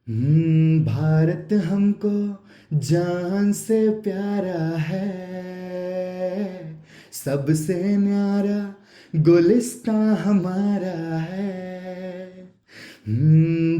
भारत हमको जान से प्यारा है, सबसे न्यारा गुलिस्तां हमारा है।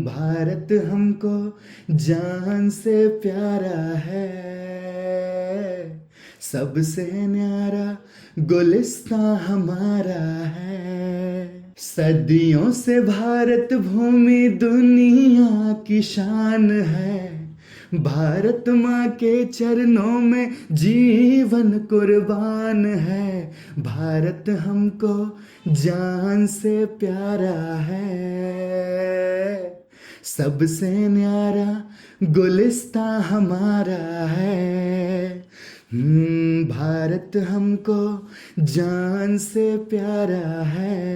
भारत हमको जान से प्यारा है, सबसे न्यारा गुलिस्तां हमारा है। सदियों से भारत भूमि दुनिया की शान है, भारत माँ के चरणों में जीवन कुर्बान है। भारत हमको जान से प्यारा है, सबसे न्यारा गुलिस्तां हमारा है। भारत हमको जान से प्यारा है।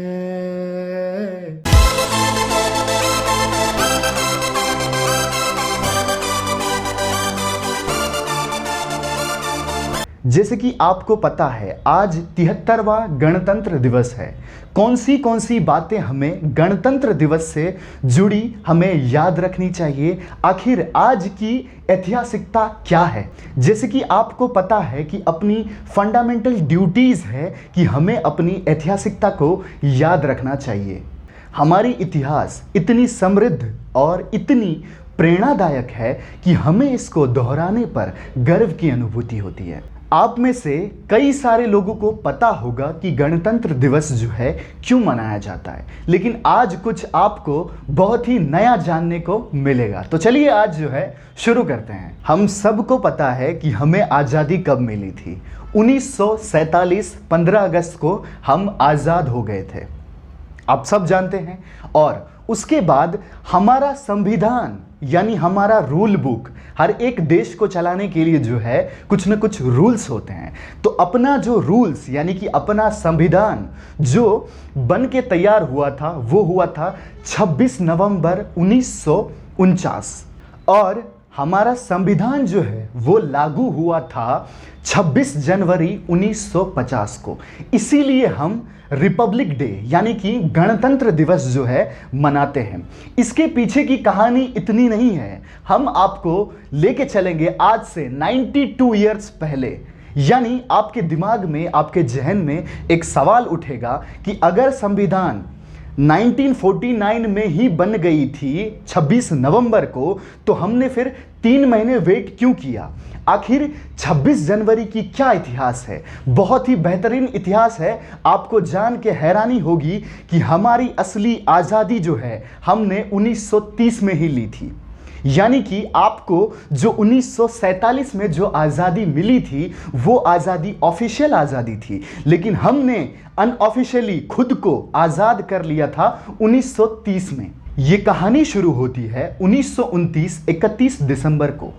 जैसे कि आपको पता है आज 73वां गणतंत्र दिवस है। कौन सी बातें हमें गणतंत्र दिवस से जुड़ी हमें याद रखनी चाहिए, आखिर आज की ऐतिहासिकता क्या है। जैसे कि आपको पता है कि अपनी फंडामेंटल ड्यूटीज़ है कि हमें अपनी ऐतिहासिकता को याद रखना चाहिए। हमारी इतिहास इतनी समृद्ध और इतनी प्रेरणादायक है कि हमें इसको दोहराने पर गर्व की अनुभूति होती है। आप में से कई सारे लोगों को पता होगा कि गणतंत्र दिवस जो है क्यों मनाया जाता है, लेकिन आज कुछ आपको बहुत ही नया जानने को मिलेगा। तो चलिए आज जो है शुरू करते हैं। हम सबको पता है कि हमें आज़ादी कब मिली थी। 1947 15 अगस्त को हम आज़ाद हो गए थे, आप सब जानते हैं। और उसके बाद हमारा संविधान यानी हमारा रूल बुक, हर एक देश को चलाने के लिए जो है कुछ न कुछ रूल्स होते हैं। तो अपना जो रूल्स यानी कि अपना संविधान जो बन के तैयार हुआ था वो हुआ था 26 नवंबर 1949, और हमारा संविधान जो है वो लागू हुआ था 26 जनवरी 1950 को। इसीलिए हम रिपब्लिक डे यानी कि गणतंत्र दिवस जो है मनाते हैं। इसके पीछे की कहानी इतनी नहीं है, हम आपको लेके चलेंगे आज से 92 ईयर्स पहले। यानी आपके दिमाग में, आपके जहन में एक सवाल उठेगा कि अगर संविधान 1949 में ही बन गई थी 26 नवंबर को, तो हमने फिर 3 महीने वेट क्यों किया। आखिर 26 जनवरी की क्या इतिहास है। बहुत ही बेहतरीन इतिहास है। आपको जान के हैरानी होगी कि हमारी असली आज़ादी जो है हमने 1930 में ही ली थी। यानी कि आपको जो 1947 में जो आज़ादी मिली थी वो आज़ादी ऑफिशियल आज़ादी थी, लेकिन हमने अनऑफिशियली खुद को आज़ाद कर लिया था 1930 में। ये कहानी शुरू होती है 1929 31 दिसंबर को।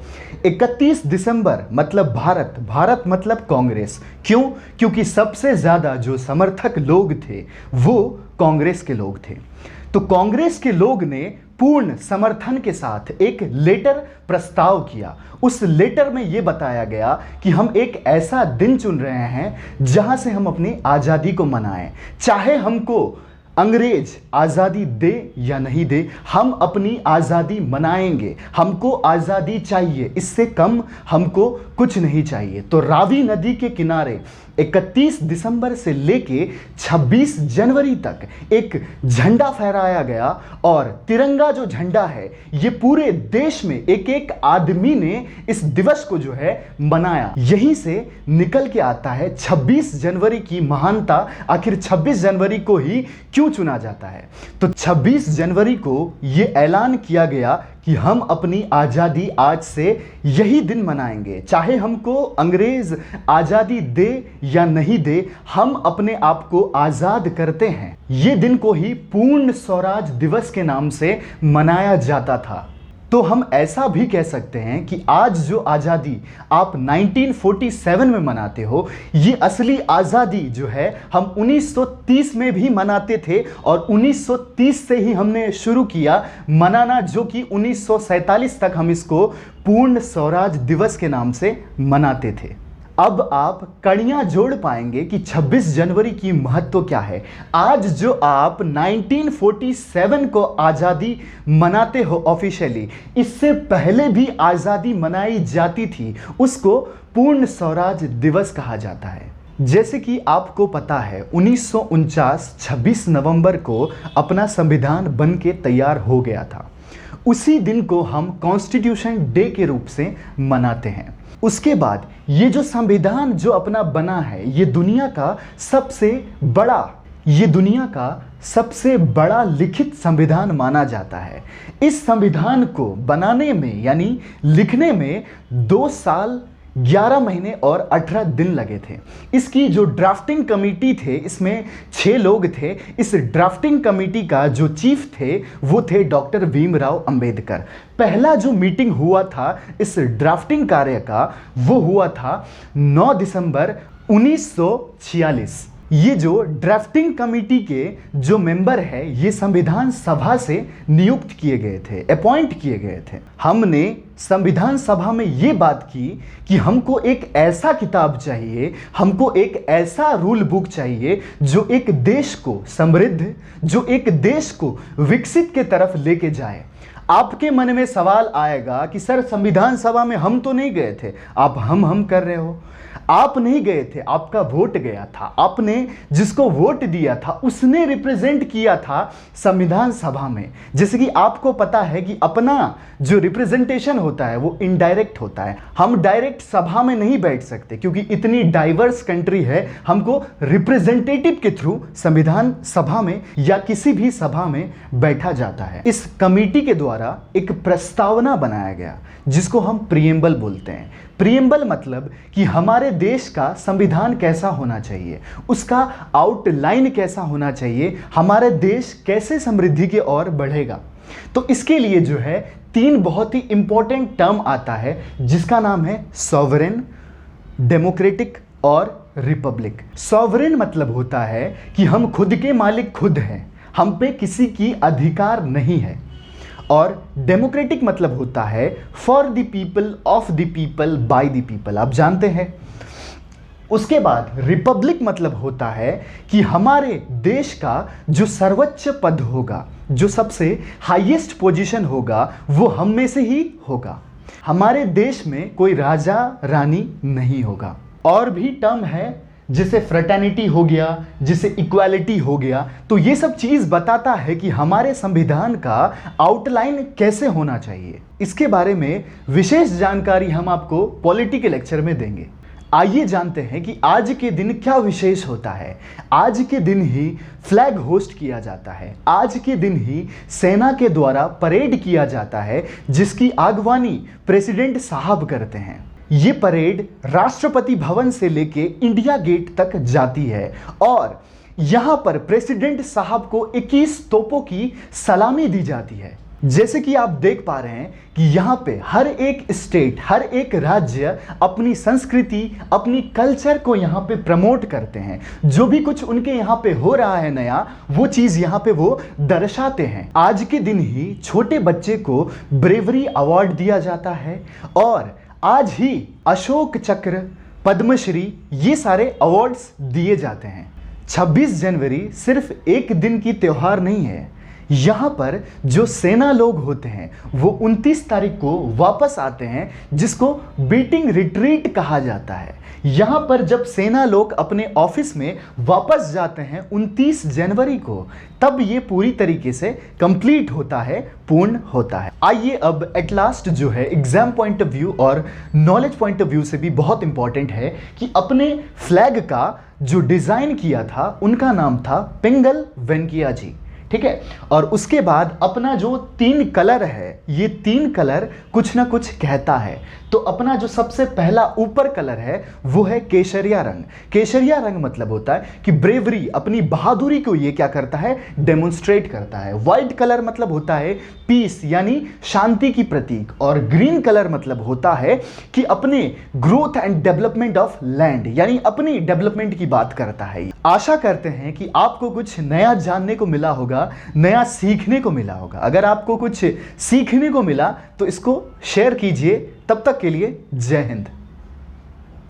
31 दिसंबर मतलब भारत मतलब कांग्रेस। क्यों? क्योंकि सबसे ज़्यादा जो समर्थक लोग थे वो कांग्रेस के लोग थे। तो कांग्रेस के लोग ने पूर्ण समर्थन के साथ एक लेटर प्रस्ताव किया। उस लेटर में यह बताया गया कि हम एक ऐसा दिन चुन रहे हैं जहां से हम अपनी आज़ादी को मनाएं, चाहे हमको अंग्रेज आज़ादी दे या नहीं दे, हम अपनी आज़ादी मनाएंगे। हमको आज़ादी चाहिए, इससे कम हमको कुछ नहीं चाहिए। तो रावी नदी के किनारे 31 दिसंबर से लेके 26 जनवरी तक एक झंडा फहराया गया, और तिरंगा जो झंडा है ये पूरे देश में एक एक आदमी ने इस दिवस को जो है मनाया। यहीं से निकल के आता है 26 जनवरी की महानता। आखिर 26 जनवरी को ही क्यों चुना जाता है? तो 26 जनवरी को ये ऐलान किया गया कि हम अपनी आज़ादी आज से यही दिन मनाएंगे, चाहे हमको अंग्रेज आज़ादी दे या नहीं दे, हम अपने आप को आज़ाद करते हैं। ये दिन को ही पूर्ण स्वराज दिवस के नाम से मनाया जाता था। तो हम ऐसा भी कह सकते हैं कि आज जो आज़ादी आप 1947 में मनाते हो, ये असली आज़ादी जो है हम 1930 में भी मनाते थे, और 1930 से ही हमने शुरू किया मनाना, जो कि 1947 तक हम इसको पूर्ण स्वराज दिवस के नाम से मनाते थे। अब आप कड़ियां जोड़ पाएंगे कि 26 जनवरी की महत्व क्या है। आज जो आप 1947 को आज़ादी मनाते हो ऑफिशियली, इससे पहले भी आज़ादी मनाई जाती थी, उसको पूर्ण स्वराज दिवस कहा जाता है। जैसे कि आपको पता है 1949 26 नवंबर को अपना संविधान बन के तैयार हो गया था। उसी दिन को हम कॉन्स्टिट्यूशन डे के रूप से मनाते हैं। उसके बाद ये जो संविधान जो अपना बना है, ये दुनिया का सबसे बड़ा लिखित संविधान माना जाता है। इस संविधान को बनाने में यानी लिखने में 2 साल 11 महीने और 18 दिन लगे थे। इसकी जो ड्राफ्टिंग कमेटी थे, इसमें 6 लोग थे। इस ड्राफ्टिंग कमेटी का जो चीफ थे वो थे डॉक्टर भीमराव अंबेडकर। पहला जो मीटिंग हुआ था इस ड्राफ्टिंग कार्य का, वो हुआ था 9 दिसंबर 1946। ये जो ड्राफ्टिंग कमेटी के जो मेंबर है, ये संविधान सभा से नियुक्त किए गए थे, अपॉइंट किए गए थे। हमने संविधान सभा में ये बात की कि हमको एक ऐसा किताब चाहिए, हमको एक ऐसा रूल बुक चाहिए जो एक देश को समृद्ध, जो एक देश को विकसित के तरफ लेके जाए। आपके मन में सवाल आएगा कि सर संविधान सभा में हम तो नहीं गए थे, आप हम कर रहे हो। आप नहीं गए थे, आपका वोट गया था। आपने जिसको वोट दिया था उसने रिप्रेजेंट किया था संविधान सभा में। जैसे कि आपको पता है कि अपना जो रिप्रेजेंटेशन होता है वो इनडायरेक्ट होता है। हम डायरेक्ट सभा में नहीं बैठ सकते क्योंकि इतनी डाइवर्स कंट्री है। हमको रिप्रेजेंटेटिव के थ्रू संविधान सभा में या किसी भी सभा में बैठा जाता है। इस कमेटी के द्वारा एक प्रस्तावना बनाया गया जिसको हम प्रीएम्बल बोलते हैं। प्रीएम्बल मतलब कि हमारे देश का संविधान कैसा होना चाहिए, उसका आउटलाइन कैसा होना चाहिए, हमारे देश कैसे समृद्धि की ओर बढ़ेगा। तो इसके लिए जो है 3 बहुत ही इंपॉर्टेंट टर्म आता है जिसका नाम है सॉवरेन, डेमोक्रेटिक और रिपब्लिक। सॉवरेन मतलब होता है कि हम खुद के मालिक खुद हैं, हम पे किसी की अधिकार नहीं है। और डेमोक्रेटिक मतलब होता है for the people, of the people, by the people, आप जानते हैं। उसके बाद रिपब्लिक मतलब होता है कि हमारे देश का जो सर्वोच्च पद होगा, जो सबसे हाईएस्ट पोजीशन होगा, वो हम में से ही होगा। हमारे देश में कोई राजा रानी नहीं होगा। और भी टर्म है जिसे फ्रेटर्निटी हो गया, जिसे इक्वालिटी हो गया। तो ये सब चीज़ बताता है कि हमारे संविधान का आउटलाइन कैसे होना चाहिए। इसके बारे में विशेष जानकारी हम आपको पॉलिटी के लेक्चर में देंगे। आइए जानते हैं कि आज के दिन क्या विशेष होता है। आज के दिन ही फ्लैग होस्ट किया जाता है। आज के दिन ही सेना के द्वारा परेड किया जाता है जिसकी अगवानी प्रेसिडेंट साहब करते हैं। ये परेड राष्ट्रपति भवन से लेके इंडिया गेट तक जाती है और यहाँ पर प्रेसिडेंट साहब को 21 तोपों की सलामी दी जाती है। जैसे कि आप देख पा रहे हैं कि यहाँ पे हर एक स्टेट, हर एक राज्य अपनी संस्कृति, अपनी कल्चर को यहाँ पे प्रमोट करते हैं। जो भी कुछ उनके यहाँ पे हो रहा है नया, वो चीज़ यहाँ पे वो दर्शाते हैं। आज के दिन ही छोटे बच्चे को ब्रेवरी अवार्ड दिया जाता है और आज ही अशोक चक्र, पद्मश्री, ये सारे अवार्ड्स दिए जाते हैं। 26 जनवरी सिर्फ एक दिन की त्योहार नहीं है। यहाँ पर जो सेना लोग होते हैं वो 29 तारीख को वापस आते हैं जिसको बीटिंग रिट्रीट कहा जाता है। यहाँ पर जब सेना लोग अपने ऑफिस में वापस जाते हैं 29 जनवरी को, तब ये पूरी तरीके से कंप्लीट होता है, पूर्ण होता है। आइए अब एट लास्ट जो है एग्जाम पॉइंट ऑफ व्यू और नॉलेज पॉइंट ऑफ व्यू से भी बहुत इंपॉर्टेंट है कि अपने फ्लैग का जो डिज़ाइन किया था उनका नाम था पिंगल वेंकैया जी, ठीक है। और उसके बाद अपना जो 3 कलर है, ये 3 कलर कुछ ना कुछ कहता है। तो अपना जो सबसे पहला ऊपर कलर है वो है केसरिया रंग। केसरिया रंग मतलब होता है कि ब्रेवरी, अपनी बहादुरी को ये क्या करता है, डेमोन्स्ट्रेट करता है। वाइट कलर मतलब होता है पीस, यानी शांति की प्रतीक। और ग्रीन कलर मतलब होता है कि अपने growth and development of land, यानी अपनी डेवलपमेंट की बात करता है। आशा करते हैं कि आपको कुछ नया जानने को मिला होगा, नया सीखने को मिला होगा। अगर आपको कुछ सीखने को मिला तो इसको शेयर कीजिए। तब तक के लिए जय हिंद।